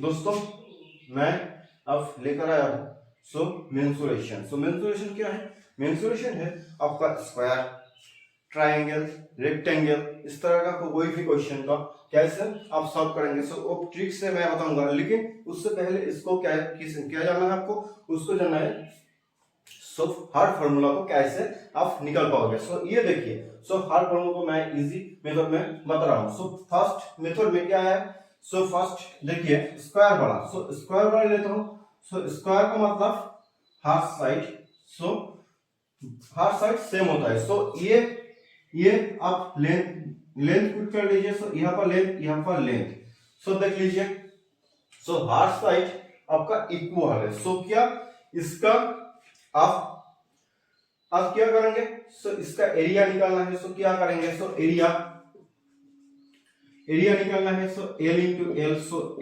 दोस्तों मैं अब लेकर आया हूं मेंसुरेशन। मेंसुरेशन क्या है? मेंसुरेशन है आपका स्क्वायर, ट्राइंगल, रेक्टेंगल, इस तरह का कोई भी क्वेश्चन का कैसे आप सॉल्व करेंगे। वो ट्रिक से मैं बताऊंगा, लेकिन उससे पहले इसको क्या जानना है आपको, उसको जानना है हर फॉर्मूला को कैसे आप निकल पाओगे। ये देखिए, हर फॉर्मूला को मैं इजी मेथड में बता रहा हूँ। फर्स्ट मेथड में क्या है, फर्स्ट देखिए स्क्वायर वाला। स्क्वायर वाला लेता हूँ। स्क्वायर का मतलब half side, half side same होता है। ये आप लेंथ पुट कर लीजिए। यहाँ पर लेंथ, यहाँ पर लेंथ। देख लीजिए, हाफ साइड आपका इक्वल है। क्या इसका आप क्या करेंगे, इसका एरिया निकालना है। क्या करेंगे, एरिया निकालना है। L into L,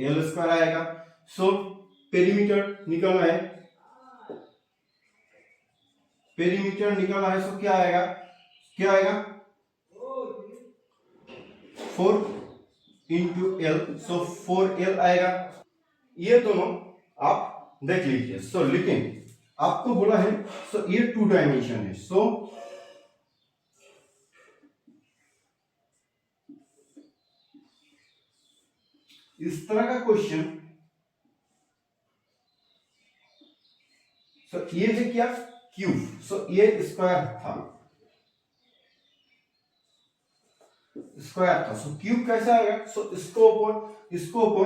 L square आएगा। पेरीमीटर निकालना है, पेरीमीटर निकालना है। क्या आएगा, 4 इंटू एल, 4L आएगा। ये दोनों आप देख लीजिए। लेकिन आपको बोला है ये 2 डायमेंशन है। इस तरह का क्वेश्चन, ये है क्या, क्यूब। ये स्क्वायर था, क्यूब कैसा आएगा। इसको ऊपर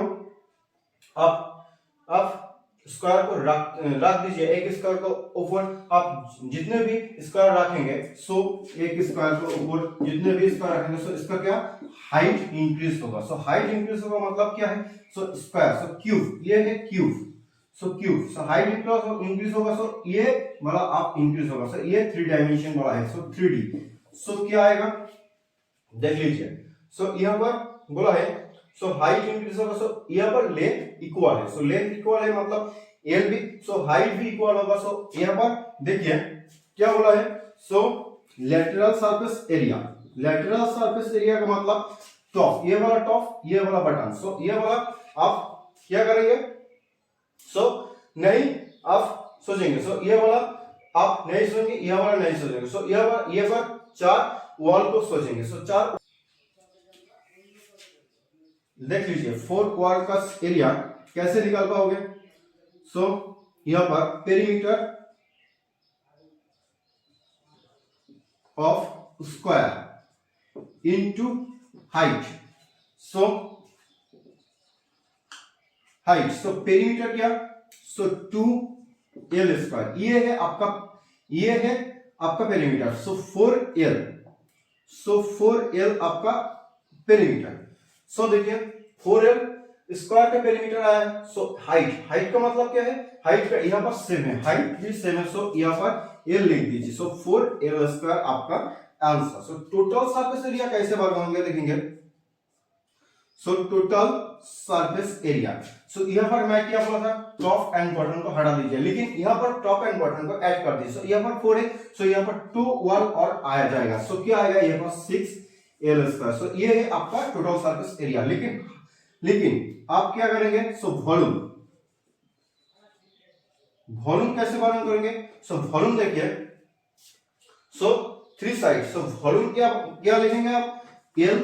आप स्क्वायर को रख दीजिए। एक स्क्वायर को ऊपर आप जितने भी स्क्वायर रखेंगे, एक स्क्वायर को ऊपर जितने भी स्क्वायर रखेंगे, इसका क्या हाइट इंक्रीज होगा। हाइट इंक्रीज होगा मतलब क्या है, स्क्वायर। क्यूब, ये है क्यूब। क्यूब, हाइट इंक्रीज होगा, ये वाला आप इंक्रीज होगा। ये 3 डायमेंशन वाला है, 3D। क्या आएगा, देख लीजिए। यहाँ पर बोला है हाइट इंक्रीज होगा, यहाँ पर लेंथ इक्वल है। लेंथ इक्वल है मतलब एल भी, हाइट भी इक्वल होगा। यहाँ पर देखिए क्या बोला है, lateral surface area. Lateral surface area का मतलब टॉप, ये वाला टॉप, ये वाला बटन। ये वाला आप क्या करेंगे, नहीं आप सोचेंगे। ये वाला आप नहीं सोचेंगे, यह वाला नहीं सोचेंगे। ये पर 4 वॉल को सोचेंगे। 4 देख लीजिए, 4 क्वार का एरिया कैसे निकाल पाओगे। यहां पर perimeter of square into height. Perimeter क्या, 2L स्क्वायर। ये है आपका पेरीमीटर। 4L आपका पेरीमीटर। देखिए 4L स्क्वायर का पेरीमीटर आया है। हाइट का मतलब क्या है, हाइट का यहाँ पर सेम है, हाइट भी सेम है। यहाँ पर L लिख दीजिए। 4L स्क्वायर आपका आंसर। टोटल सरफेस एरिया कैसे बनाएंगे देखेंगे। Total surface area. यहाँ पर मैं क्या बोला था, टॉप एंड बॉटम को हटा दीजिए, लेकिन यहाँ पर टॉप एंड बॉटम को ऐड कर दीजिए। यहाँ पर 4 है, यहाँ पर 2 वॉल और आया जाएगा। क्या आएगा, यहाँ पर 6L स्क्वायर। ये है आपका टोटल सरफेस एरिया। लेकिन आप क्या करेंगे, वॉल्यूम कैसे मालूम करेंगे। वॉल्यूम देखिए, 3 साइड। वॉल्यूम क्या लिखेंगे आप, L,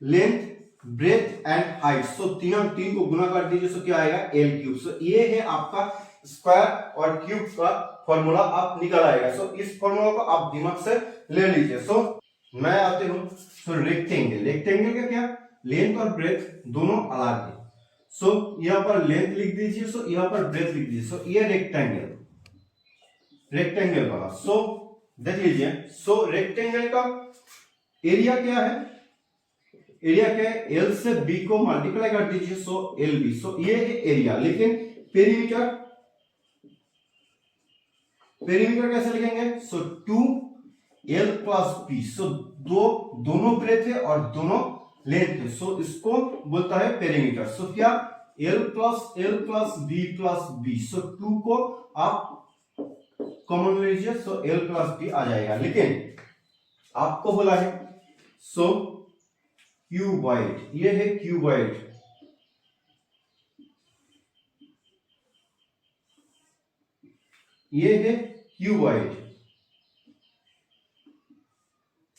length, breadth and height. तीन को गुना कर दीजिए, क्या आएगा, L क्यूब। ये है आपका स्क्वायर और क्यूब का फॉर्मूला आप निकल आएगा। इस फॉर्मूला को आप दिमाग से ले लीजिए। मैं आते हूं रेक्टेंगल। रेक्टेंगल का क्या, लेंथ और ब्रेथ दोनों अलग है। यहाँ पर लेंथ लिख दीजिए, यहाँ पर ब्रेथ लिख दीजिए। ये रेक्टेंगल वाला। देख लीजिए, रेक्टेंगल का एरिया क्या है, एरिया क्या है, L से B को मल्टीप्लाई कर दीजिए। LB। ये है एरिया। लेकिन पेरीमीटर कैसे लिखेंगे, 2L प्लस B। दोनों ब्रेथ है और दोनों लेंथ है, इसको बोलता है पेरीमीटर। क्या, L प्लस B। 2 को आप कॉमन लीजिए, L प्लस B आ जाएगा। लेकिन आपको बोला है क्यूबॉइड, ये है क्यूबॉइड। ये है क्यूबॉइड,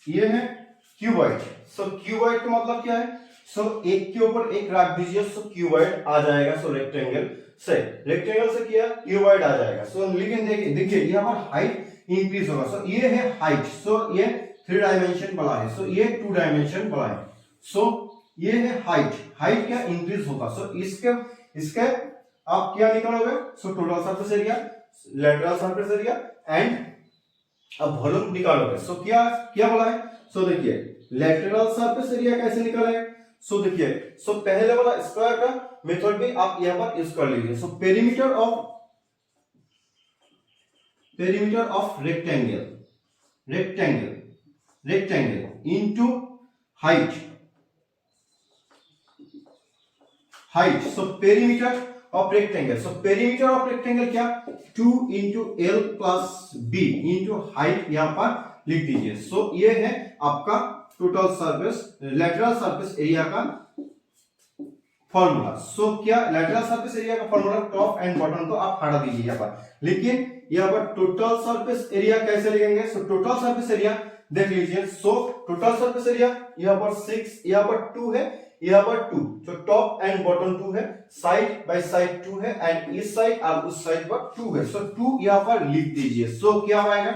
ये है क्यूबॉइड। सो क्यूबॉइड का मतलब क्या है? सो एक के ऊपर एक रख दीजिए, सो क्यूबॉइड आ जाएगा। सो रेक्टेंगल से किया क्यूबॉइड आ जाएगा। सो लेकिन देखिए यहाँ पर हाइट इंक्रीज होगा। सो ये है हाइट, सो ये 3 डायमेंशन वाला है, सो ये 2 डायमेंशन वाला है। सो ये है हाइट, हाइट क्या इंक्रीज होगा। सो इसके आप क्या निकालोगे? So total surface area, lateral surface area and अब वॉल्यूम निकालोगे। सो क्या क्या बोला है? सो देखिए लेटरल सरफेस एरिया कैसे निकालेंगे? सो देखिए, सो पहले वाला स्क्वायर का मेथड भी आप यहां पर यूज कर लीजिए। So perimeter of rectangle into height. So perimeter of rectangle क्या? 2 into L plus B into height यहां पर लिख दीजिए। सो ये है आपका total surface lateral surface area का फॉर्मूला। सो क्या लेटरल सरफेस एरिया का फॉर्मूला टॉप एंड बॉटम को आप हटा दीजिए यहाँ पर, लेकिन यहाँ पर टोटल सरफेस एरिया कैसे लिखेंगे? सो टोटल सरफेस एरिया देख लीजिए। सो टोटल सरफेस एरिया यहाँ पर 6, यहाँ पर 2 है, यहाँ पर 2, तो टॉप एंड बॉटम 2 है, साइड बाय साइड 2 है एंड इस साइड और उस साइड पर 2 है। सो 2 यहाँ पर लिख दीजिए। सो क्या आएगा?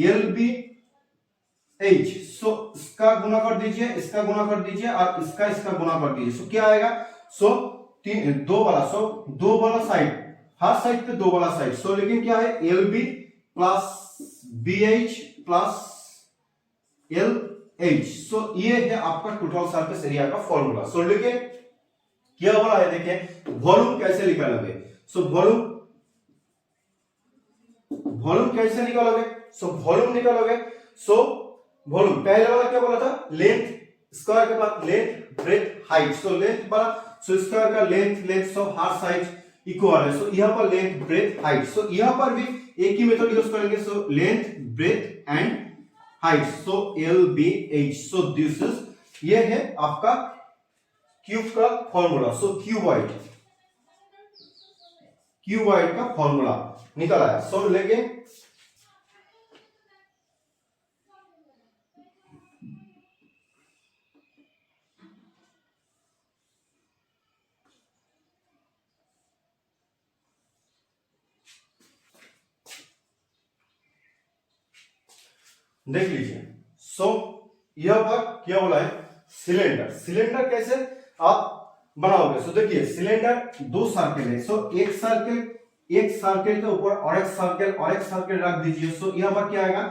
LBH। सो इसका गुना कर दीजिए, इसका गुना कर दीजिए और इसका गुना कर दीजिए। सो क्या आएगा? सो दो वाला साइड, हर साइड पे 2 वाला साइड। सो लेकिन क्या है? LB plus BH plus LH। सो ये है आपका टोटल सरफेस एरिया का फॉर्मूला। सो लेकिन क्या बोला है? देखिए वॉल्यूम कैसे निकालोगे? सो वॉल्यूम कैसे निकालोगे? सो वॉल्यूम पहले वाला क्या बोला था? लेंथ स्क्वायर के बाद length breadth height. So length वाला, सो स्क्वायर का लेंथ सो हर साइड इक्वल है। सो यहाँ पर लेंथ ब्रेथ हाइट। सो यहाँ पर भी एक ही मेथड यूज करेंगे। So length breadth and height. So LBH। So this is, ये है आपका क्यूब का फॉर्मूला। सो क्यूबॉइड का फॉर्मूला निकला है। सो लेकिन देख लीजिए। सो यहां पर क्या बोला है? सिलेंडर कैसे आप बनाओगे? सो देखिए सिलेंडर 2 सर्कल है। सो एक सर्कल के ऊपर और एक सर्कल रख दीजिए। सो यहां पर क्या आएगा?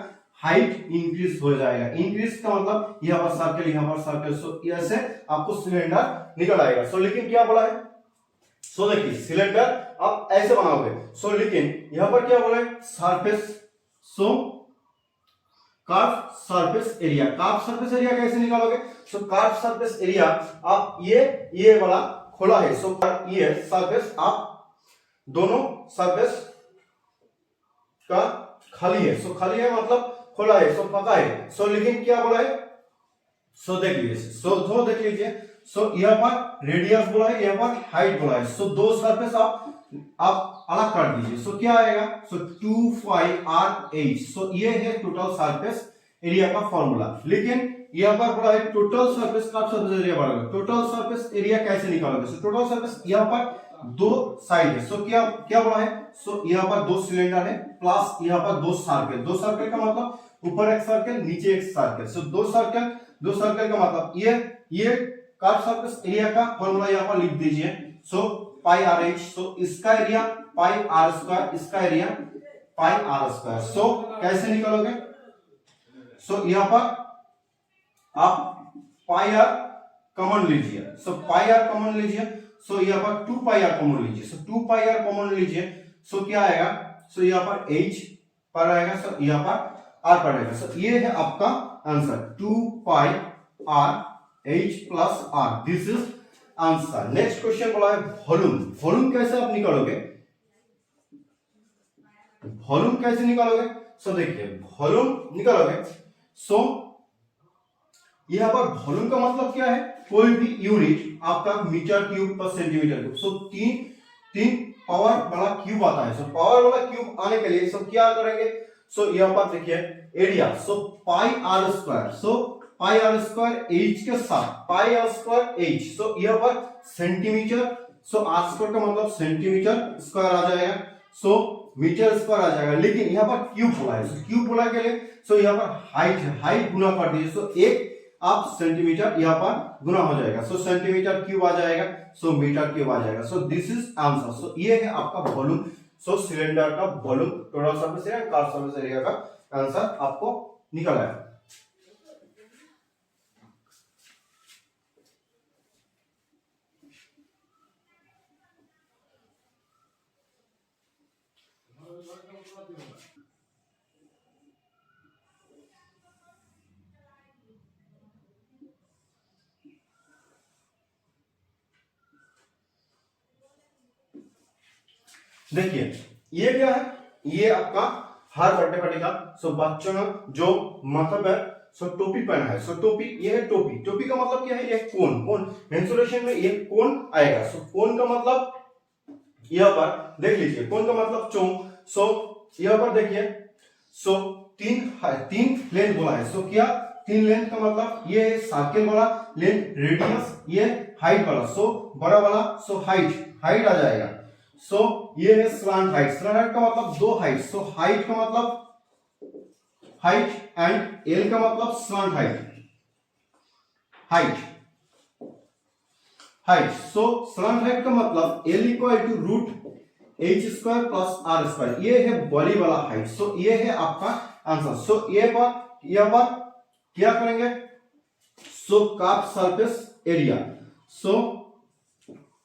हाइट इंक्रीज हो जाएगा। इंक्रीज का मतलब यहां पर सर्कल। सो ऐसे आपको सिलेंडर निकल आएगा। सो लेकिन क्या बोला है? सो देखिए सिलेंडर आप ऐसे बनाओगे। सो लेकिन यहां पर क्या बोला है? सरफेस। सो कर्व सरफेस एरिया कैसे निकालोगे? सो कर्व सरफेस एरिया आप ये वाला खोला है। सो ये सरफेस आप दोनों सरफेस का खाली है। सो खाली है मतलब खोला है, सो पका है। सो लेकिन क्या बोला है? सो देख लीजिए। सो यहाँ पर रेडियस बोला है, यहाँ पर हाइट बोला है। सो 2 सरफेस आप अलग कर दीजिए। सो क्या आएगा? सो 2 5 RH। सो ये है टोटल सरफेस एरिया का फॉर्मूला। लेकिन यहाँ पर बोला है टोटल सरफेस का सरफेस एरिया बढ़ाओगे। टोटल सरफेस एरिया कैसे निकालोगे? सो टोटल सरफेस यहाँ पर 2 साइड है। सो क्या बोला है? सो यहाँ पर 2 सिलेंडर है प्लस यहाँ पर 2 सर्कल का मतलब ऊपर एक सर्कल नीचे एक सर्कल। सो 2 सर्कल का मतलब ये कर्व सरफेस एरिया का फॉर्मूला यहाँ पर लिख दीजिए। सो पाई RH। सो इसका एरिया पाई R², इसका एरिया पाई R²। सो कैसे निकालोगे? सो यहाँ पर आप पाई R कॉमन लीजिए। सो पाई R कॉमन लीजिए। सो यहाँ पर 2 पाई R कॉमन लीजिए। सो 2 पाई R कॉमन लीजिए। सो क्या आएगा? सो यहाँ पर H पर आएगा। सो यहाँ पर R पर आएगा। सो ये है आपका answer 2 pi R H plus R। This is answer. Next question बोला है वॉल्यूम कैसे आप निकालोगे? सो देखिए वॉल्यूम निकालोगे। सो यहां पर वॉल्यूम का मतलब क्या है? कोई भी यूनिट आपका मीटर क्यूब पर सेंटीमीटर क्यूब। सो 3 पावर वाला क्यूब आता है। सो पावर वाला क्यूब आने के लिए सो क्या करेंगे, सो यहाँ पर देखिए area, so pi R square, so pi R square H के साथ pi R square H, so यहाँ पर सेंटीमीटर, सो आर स्क्वायर का मतलब सेंटीमीटर स्क्वायर आ जाएगा, सो मीटर स्क्वायर आ जाएगा, लेकिन यहाँ पर क्यूब बोला है, सो क्यूब बोला के लिए सो यहाँ पर हाइट है, हाइट गुना कर दीजिए, सो एक आप सेंटीमीटर यहाँ पर गुना हो जाएगा, सो सेंटीमीटर क्यूब आ जाएगा, सो मीटर क्यूब आ जाएगा, सो दिस इज आंसर। सो ये है आपका वॉल्यूम, सो सिलेंडर का volume, total surface area, car surface area का आंसर आपको निकल आया। देखिए ये क्या है, ये आपका हर बर्थडे पार्टी का सो बच्चों ने जो मतलब है सो टोपी पहना है, सो टोपी, ये है टोपी, टोपी का मतलब क्या है, ये कोन, कोन मेंसुरेशन में ये कोन आएगा, सो कोन का मतलब यहाँ पर देख लीजिए, कोन का मतलब चौक, सो यहाँ पर देखिए, सो तीन लेंथ बोला है, सो क्या तीन लेंथ का मतलब ये है सर्किल वाला लेंथ, रेडियस, ये हाइट वाला, सो बड़ा वाला, सो हाइट आ जाएगा, सो ये है स्लांट हाइट, स्लांट हाइट का मतलब दो हाइट, सो हाइट का मतलब हाइट एंड एल का मतलब slant height, so slant height का मतलब L equal to root H square plus R square, ये है बॉडी वाला हाइट, सो ये है आपका आंसर। सो ये पर यहाँ पर क्या करेंगे, सो कर्व सरफेस एरिया, सो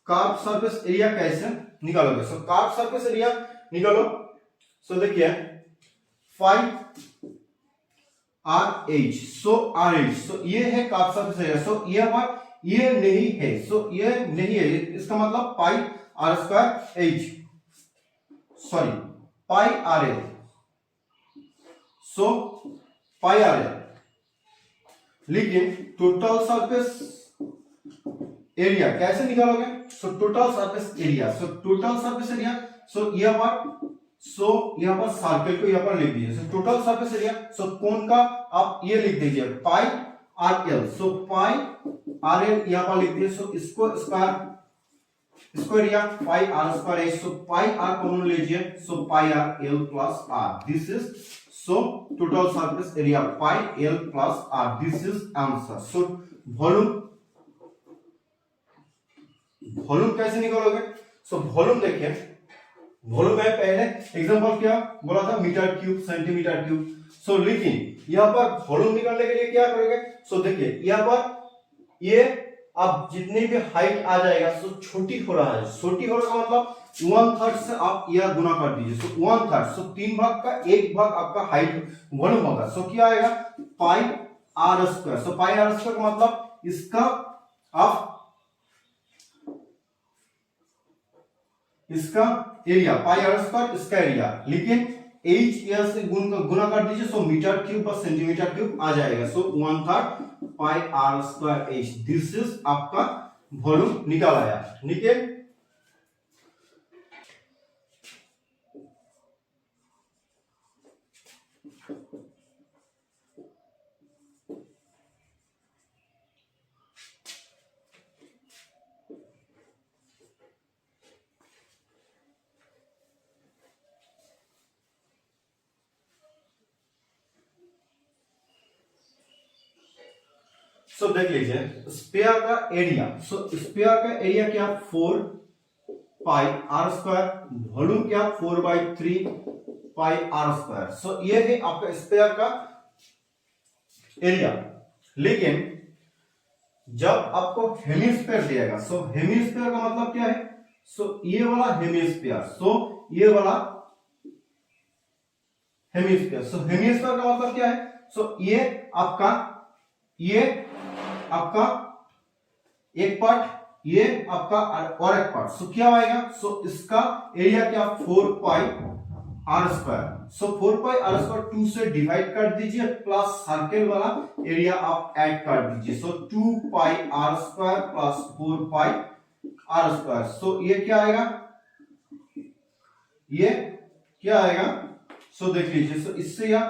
कर्व सरफेस एरिया कैसे निकालोगे, सो कर्व सरफेस एरिया निकालो, सो देखिए 5 आर एच, सो आर एच, सो ये है कर्व सरफेस एरिया, सो ये पर ये नहीं है, सो ये नहीं है, इसका मतलब pi R square H, sorry pi R L, so pi R L, लेकिन टोटल सरफेस एरिया कैसे निकालोगे, so total surface area, so total surface area, so यहाँ पर सर्कल को यहाँ पर लिख दीजिए, so total surface area, so cone का आप ये लिख दीजिए pi R L, so pi R L यहाँ पर लिख दीजिए, सो इसको एरिया पाई आर स्क्वायर है, सो पाई आर कॉमन लीजिए, so pi R L plus R, this is so total surface area pi L plus R, this is answer. So volume कैसे निकालोगे, so volume देखिए, वॉल्यूम है पहले example क्या बोला था, मीटर क्यूब, सेंटीमीटर क्यूब, सो लेकिन यहाँ पर वॉल्यूम निकालने के लिए क्या करोगे, सो देखिए यहाँ पर ये अब जितनी भी हाइट आ जाएगा सो छोटी हो रहा है, छोटी हो रहा का मतलब 1/3 से आप यह गुना कर दीजिए, सो 1/3, सो 3 भाग का 1 भाग आपका हाइट वॉल्यूम होगा, सो क्या आएगा pi R square, so pi R square का मतलब इसका एरिया पाई आर स्क्वायर, इसका एरिया, लेकिन एच एल से गुना कर दीजिए, सो मीटर क्यूब और सेंटीमीटर क्यूब आ जाएगा, so 1/3 pi R square H, this is आपका वॉल्यूम निकाल आया, ठीक है। सो देख लीजिए स्फीयर का एरिया, सो स्फीयर का एरिया क्या 4 पाई आर स्क्वायर, वॉल्यूम क्या 4/3 पाई आर स्क्वायर, सो ये है आपका स्फीयर का एरिया, लेकिन जब आपको हेमिस्फीयर दिएगा, सो हेमिस्फीयर का मतलब क्या है, सो ये वाला हेमिस्फीयर, सो ये वाला हेमिस्फीयर, सो हेमिस्फीयर का मतलब क्या है, सो ये आपका एक पार्ट, ये आपका और एक पार्ट, सो क्या आएगा, सो इसका एरिया क्या 4 pi R square, so 4 pi R square 2 से डिवाइड कर दीजिए, प्लस सर्कल वाला एरिया आप ऐड कर दीजिए, so 2 pi R square plus 4 pi R square, so ये क्या आएगा ये क्या आएगा, सो देख लीजिए, सो इससे या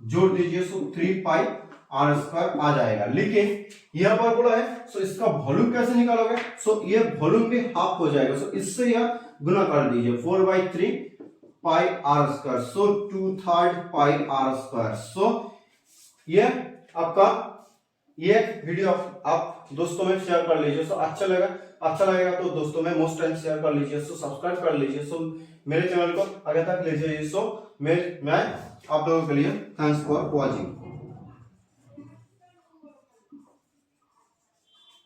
जोड़ दीजिए, सो 3 पाई आर स्क्वायर आ जाएगा। लेकिन यहां पर बोला है सो इसका वॉल्यूम कैसे निकालोगे, सो ये वॉल्यूम भी हाफ हो जाएगा, सो इससे यह गुना कर दीजिए 4/3 pi R square, so 2/3 pi R square. So ये आपका ये वीडियो आप दोस्तों में शेयर कर लीजिए, सो अच्छा लगेगा तो दोस्तों में मोस्ट टाइम शेयर कर लीजिए, सो सब्सक्राइब कर लीजिए, सो मेरे चैनल को आगे तक ले जाइए। सो मैं आप लोगों के लिए thanks for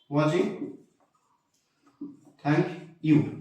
watching, thank you।